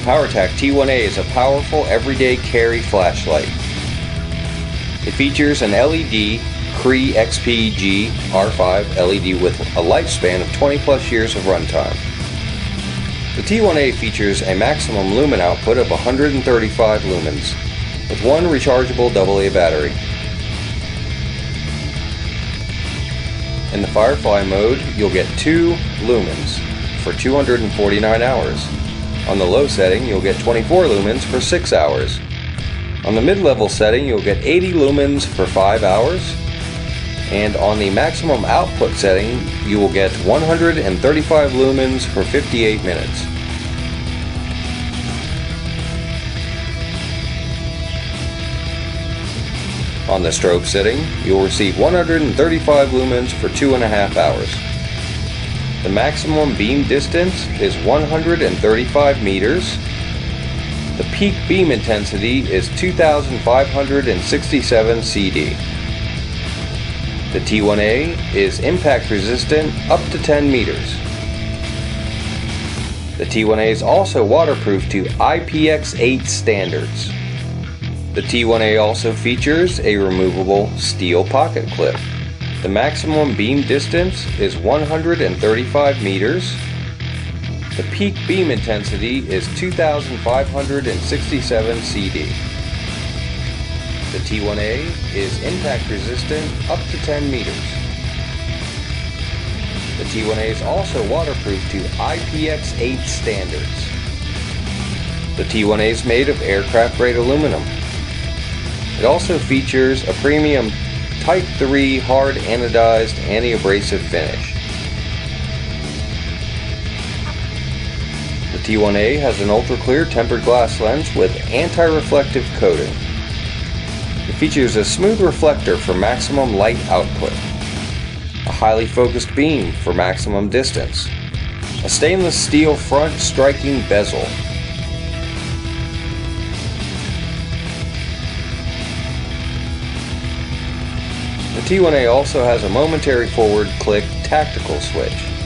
Powertac T1A is a powerful everyday carry flashlight. It features an LED Cree XPG R5 LED with a lifespan of 20 plus years of runtime. The T1A features a maximum lumen output of 135 lumens with one rechargeable AA battery. In the Firefly mode, you'll get 2 lumens for 249 hours. On the low setting, you'll get 24 lumens for 6 hours. On the mid-level setting, you'll get 80 lumens for 5 hours. And on the maximum output setting, you will get 135 lumens for 58 minutes. On the strobe setting, you will receive 135 lumens for 2.5 hours. The maximum beam distance is 135 meters. The peak beam intensity is 2,567 CD. The T1A is impact resistant up to 10 meters. The T1A is also waterproof to IPX8 standards. The T1A also features a removable steel pocket clip. The maximum beam distance is 135 meters. The peak beam intensity is 2,567 CD. The T1A is impact resistant up to 10 meters. The T1A is also waterproof to IPX8 standards. The T1A is made of aircraft grade aluminum. It also features a premium Type 3 hard anodized anti-abrasive finish. The T1A has an ultra-clear tempered glass lens with anti-reflective coating. It features a smooth reflector for maximum light output, a highly focused beam for maximum distance, a stainless steel front striking bezel, the T1A also has a momentary forward click tactical switch.